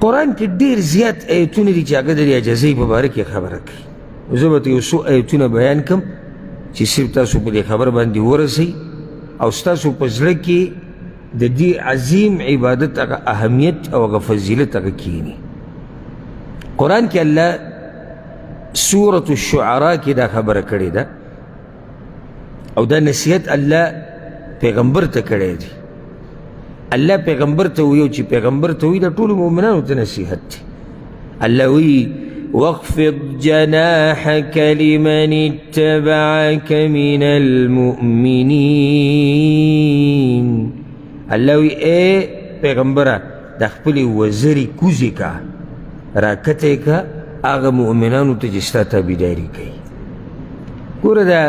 قرآن کې ډېر زیات ایتونه دي چې هغه د عجزۍ په باره کې خبره کوي. زه به ته یو څو ایتونه بیان کړم چې صرف تاسو په دې خبر باندې ورسئ او ستاسو په زړه کې د دې عظیم عبادت هغه اهمیت او هغه فضیلت هغه کښېني. قرآن کې الله سورة الشعراء کې دا خبره کړې ده او دا نصیحت الله پیغمبر ته کړی دی. الله پیغمبر ته ویو چې پیغمبر ته وی د ټولو مؤمنانو ته نصیحت دی. الله وی واخفض جناحك لمن اتبعك من المؤمنين. الله وی اے پیغمبره د خپلې وزرې کوزې کا راکته کا هغه مؤمنانو ته چې ستا تابعداري کوي. ګوره دا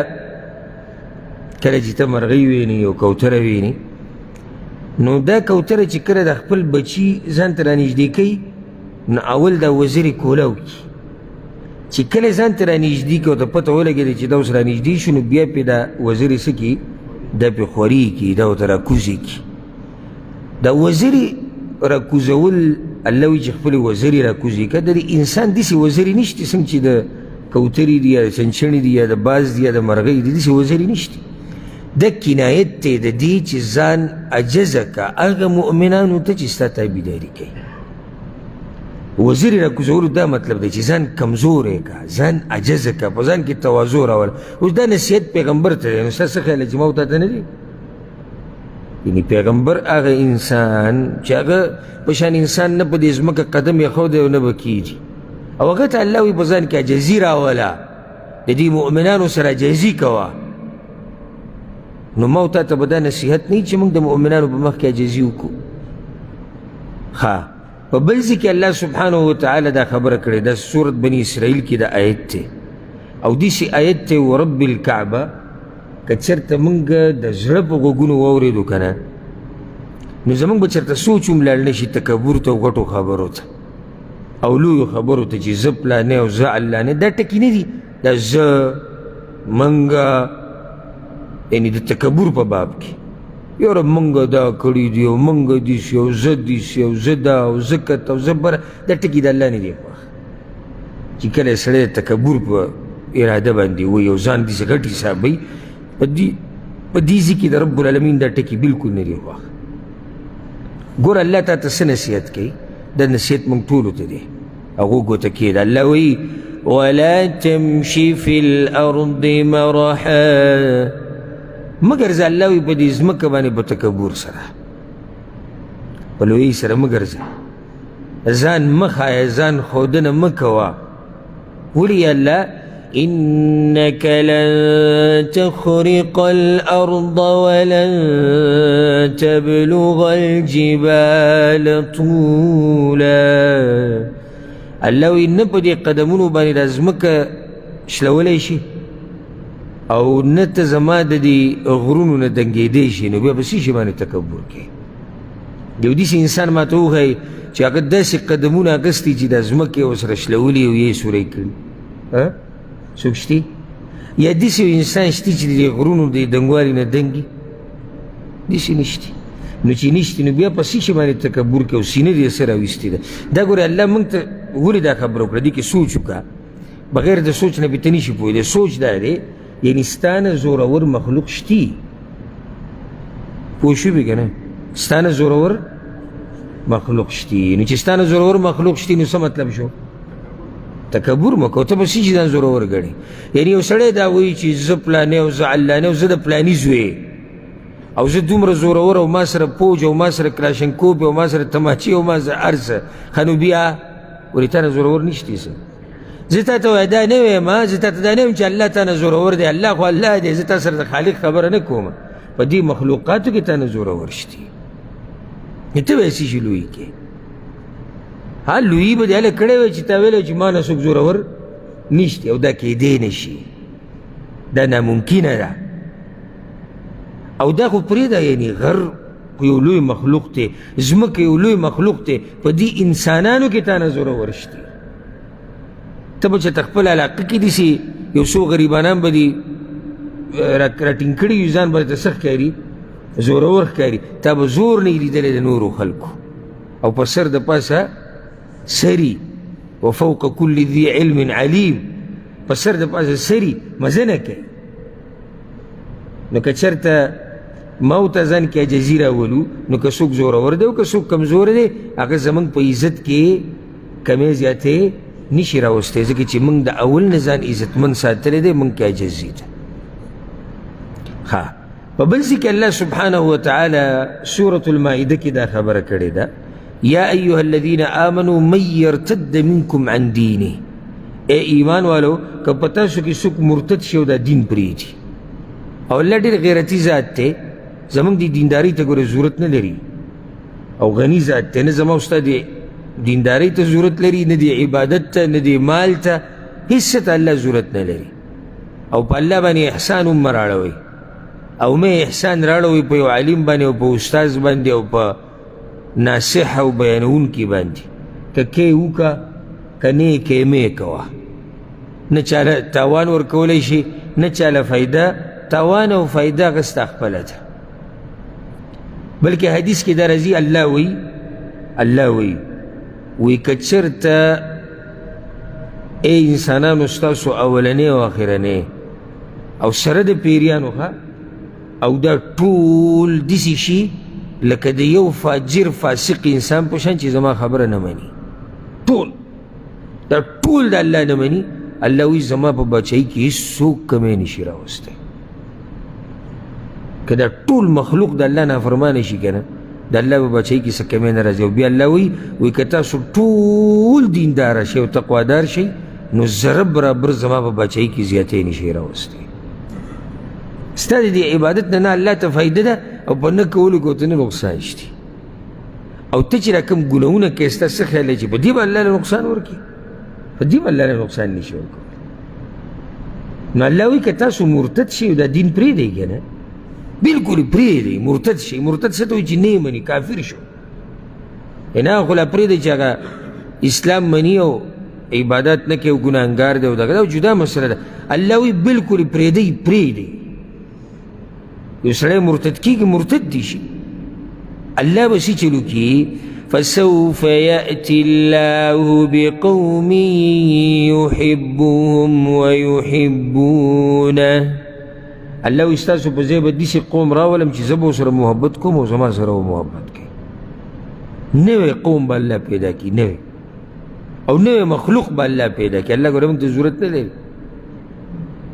کله چې ته مرغۍ ویني او کوتره ویني نو دا کوتره چې کله د خپل بچي ځان ته رانږدې کوي نو اول دا وزرې کولاو کړي چې کله ځان ته رانږدې کړي او ته پته ولګېده چې دا اوس رانږدې شو نو بیا پرې دا وزرې څه کړي دا پرې خوري کړي دا ورته راکوزې کړي. دا وزرې راکوزول الله وایي چې خپلې وزرې راکوزې کړه. د انسان داسې وزرې نشته څنګه چې د کوترې دي یا د چنچڼې دي یا د باز دي یا د مرغۍ دي داسې وزرې نشته. دا کنایت دی د دې چې ځان عجزه که هغه مؤمنانو ته چې ستا تابعداري کوي. وزرې راکوزولو دا مطلب دی چې ځان کمزوری که ځان عجزه که په ځان کې تواضع راوله. اوس دا نصیحت پیغمبر ته دی نو ستا څه خیال چې ما او تا ته نه دی؟ یعنی پیغمبر هغه انسان چې هغه په شان انسان نه په دې ځمکه قدم ایښودی او نه به کېږي او هغه ته الله وایي په ځان کې عجزي راوله د دې مؤمنانو سره عجزي کوه. نو ما او تا ته به دا نصیحت نه وي چې موږ د مؤمنانو په مخ کې عجزي وکړو. ښه په بل ځای کې الله سبحانه وتعالی دا خبره کړې ده سورت بني اسرائیل کې دا آیت دی او داسې آیت دی ورب الکعبه که چېرته موږ د زړه په غوږونو واورېدو که نه نو زموږ به چېرته سوچ هم لاړ نه شي تکبر ته او غټو خبرو ته او لویو خبرو ته چې زه پلانی او زه علانې دا ټکي نه دي. دا زه منګه یعنی د تکبر په باب کې یاره منګه دا کړي دي او منګه داسې او زه داسې او زه دا او زه کته او زه بره دا ټکي د الله نه دي خوښ چې کله سړی د تکبر په اراده باندې وایي او ځان داسې غټ حسابوي په دې ځای کې د رب العالمین دا ټکي بلکل نه دي خوښ. ګوره الله تا ته څه نصیحت کوي؟ دا نصیحت موږ ټولو ته دی هغو ګوته کښېږده. الله وایي ولا تمشي في الأرض مرحا مه ګرځه الله وایي په دې ځمکه باندې په تکبر سره په لویۍ سره مه ګرځه ځان مه ښایه ځان ښودنه مه کوه. ولې الله إنك لن تخرق الأرض ولن تبلغ الجبال طولا. الله وایي نه په دې قدمونو باندې دا ځمکه شلولی شي او نه ته زما د دې غرونو نه دنګېدی شي نو بیا به څه شي باندې تکبر کوي. یو داسې انسان ما ته وښایي چې هغه داسې قدمونه اخیستي چې دا ځمکه یې ورسره شلولي او یې سوری کړي څوک شته؟ یا داسې یو انسان شته چې د دې غرونو د دنګوالي نه دنګي؟ داسې نشته. نو چې نشته نو بیا په څه شي باندې تکبر کوي او سینه دې څه راویستې ده؟ دا ګورې الله موږ ته ولې دا خبره وکړه دې کې سوچ وکړه بغیر د سوچ نه به ته نشي پوهېدی. سوچ دا دی یعنی ستا نه زورور مخلوق شتي پوه شوې که نه ستا نه زورور مخلوق شتي نو چې ستا نه زورور مخلوق شتي نو څه مطلب شو؟ تکبر مه کوه ته به څه شي ځان زورور ګڼې. یعنی یو سړی دا وایي چې زه پلانی او زه علانې او زه د پلاني زوی او زه دومره زورور او ما سره پوج او ما سره کلاشنکوپ او ما سره تماچې او ما سره هر څه ښه نو بیا ولې تا نه زورور نشتی څه؟ زه تا ته وایه دا نه وایم زه تا ته دا نه وایم چې الله تا نه زورور دی الله خو الله دی زه تا سره د خالق خبره نه کوم په دې مخلوقاتو کې تا نه زورور شتي نو ته به یې څه شي لوی کې ها لوی به دې هله کړی وی چې تا ویلی چې ما نه څوک زورور نشتی او دا کېدی نه شي دا ناممکنه ده او دا خو پرېږده یعنې غر یو لوی مخلوق دی ځمکه یو لوی مخلوق دی په دې انسانانو کې تا نه زورور شتي ته به چې ته خپل علاقه کې داسې یو څو غریبانان به دې راټینګ کړي وي ځان به ته څه ښکاري زورور ښکاري تا به زور نه یې لیدلی د نورو خلکو او په سر د پاسه سری وفوق كل ذي علم علیم په سر د پاسه سری مزه نه کوي. نو که چېرته موت ځان کې عجزي راولو نو که څوک زورور دی او که څوک کمزور دی هغه زموږ په عزت کې کمې زیاتې نشي راوستی، ځکه چې موږ د اول نه ځان عزتمند ساتلی دی، موږ کې عجزي ده. ښه په بل ځای کې الله سبحانه وتعالی سورة المائده کې دا خبره کړې ده، یا ایها الذین آمنوا من یرتد منکم عن دینه، اے ایمان والو که په تاسو کې څوک مرتد شي او دا دین پرېږدي. او الله ډېر غیرتي ذات دی، زموږ د دیندارۍ ته ګوره ضرورت نه لري، او غني ذات دی، نه زما او ستا د دیندارۍ ته ضرورت لري، نه د عبادت ته، نه د مال ته، هېڅ ته الله ضرورت نه لري. او په الله باندې احسان هم مه راړوئ، او مه احسان راړوئ په یو عالم باندې او په استاذ باندې او په ناصح او بیانونکي باندې. که کې وکړه که نه یې کې مه یې کوه، نه چاله تاوان ورکولی شي، نه چاله فایده. تاوان او فایده هغه ستا خپله ده. بلکې حدیث کې دا راځي، الله وی که چېرته ای انسانانو ستاسو اولنی او اخرنی او سره د پیریانو ښه، او دا ټول داسې شي لکه د یو فاجر فاسق انسان په شان چې زما خبره نه مني، دا ټول د الله نه مني، الله وی زما په بچۍ کې هېڅوک کمی نشي راوستی. که دا ټول مخلوق د الله نافرمانه شي که نه، د الله په بچۍ کې څه کمی نه راځي. او بیا الله وی که تاسو ټول دینداره شئ او تقوادار شئ نو ذره برابر زما په بچۍ کې زیاتې نشي راوستی. ستا د دې عبادت نه نه الله ته فایده ده او په نه کولو کې ورته نه نقصان شته. او ته چې را کوم ګناهونه کوې ستا څه خیال دی چې په دې به الله له نقصان ورکړي؟ په دې به الله له نقصان نشي ورکولی. نو الله وایي که تاسو مرتد شئ او دا دین پرېږدئ که نه، بلکل پرېږدئ، مرتد شئ. مرتد څه ته وایي چې نه یې مني، کافر شو. نه هغه خو لا پرېږدئ چې هغه اسلام مني او عبادت نه کوي او ګناهګار دی او دغه دا جدا مسله ده. الله وایي بلکل پرېږدئ. یو سړی مرتد کېږي، مرتد دی شي، الله به څه چلو کړي، فسوف یأتی الله بقوم یحبهم ویحبونه. الله وایي ستاسو په ځای به داسې قوم راولم چې زه به ورسره محبت کوم او زما سره به محبت کوي. نوی قوم به الله پیدا کړي، نوی او نوی مخلوق به الله پیدا کړي. الله ګوره موږ ته ضرورت نه لري.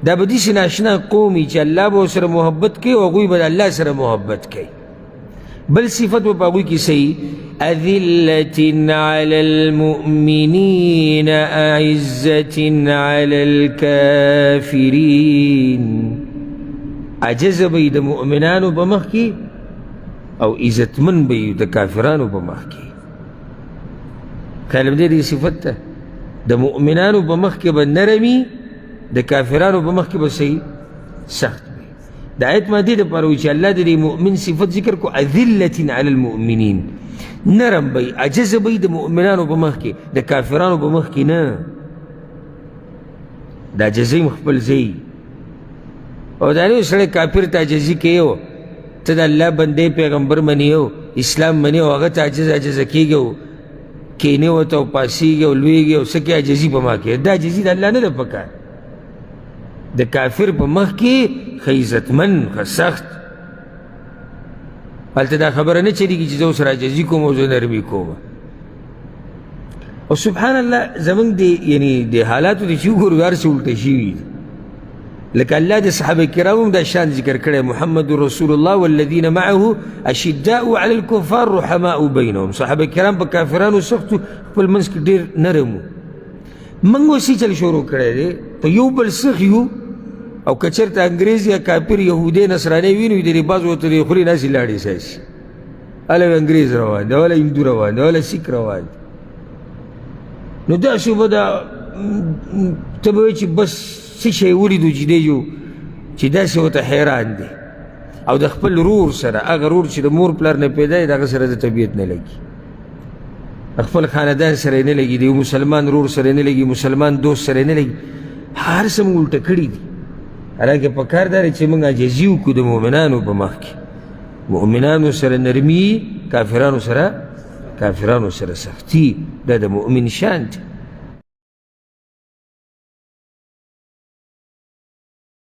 دا به داسې ناشنا قوم وي چې الله به ورسره محبت کوي او هغوی به د الله سره محبت کوي. بل صفت به په هغوی کې صحیح، أذلة على المؤمنين أعزة على الكافرين. عجز به د مؤمنانو په مخ کې او عزتمن به د کافرانو په مخ کې. کلم دې صفت ده، د مؤمنانو په مخ کې به نرمي، د کافرانو په مخ کې به صحیح سخت وي. د آیت ما دې دپاره وایي چې الله د دې مؤمن صفت ذکر کو، أذلة على المؤمنین، نرم به، عجز به د مؤمنانو په مخ کې، د کافرانو په مخ کې نه. د عجزۍ خپل ځای. او دا نه سړی کافر ته عجزي کوي او ته د الله بندې پیغمبر منې او اسلام منې او هغه ته عجزه کېږي او کینې ورته او پاسېږي او لویږي او څه کوي، عجزي په ما کوي. دا عجزي د الله نه ده پکار. د کافر په مخ کې ښه عزتمن، ښه سخت. هلته دا خبره نه چلېږي چې زه ورسره عجزي کوم او زه نرمي کوم. او سبحان الله زموږ د یعنې د حالاتو د چې وګورو هر څه الټه شوي دي. لکه الله د صحابه کرامو هم دا شان ذکر کړی، محمد رسول الله والذین معه اشداء علی الکفار رحماء بینهم. صحابه کرام په کافرانو سختو، خپل منځ کې ډېر نرم وو. موږ اوس یې چل شروع کړی دی، په یو بل سخت یو. او که چېرته انګریز یا کافر یهودی نصرانی وینو د رباز ورته د خولې ناسې لاړې ساسي، هله انګریز روان دی، وله هندو روان دی، وله سیک روان دی. نو داسې به دا ته به وایې چې بس څه شی ولیدو چې دی جو چې داسې ورته حیران دی. او د خپل رور سره، هغه رور چې د مور پلار نه پیدا دی، د هغه سره د طبیعت نه لګي، خپل خاندان سره نه لګي، د یو مسلمان رور سره نه لګي، مسلمان دوست سره نه لګي. هر څه موږ الټه کړي دي. حالانکه پکار دا دی چې موږ عاجزي وکړو د مؤمنانو په مخ کې، مؤمنانو سره نرمي، کافرانو سره کافرانو سره سختی دا د مؤمن شان دی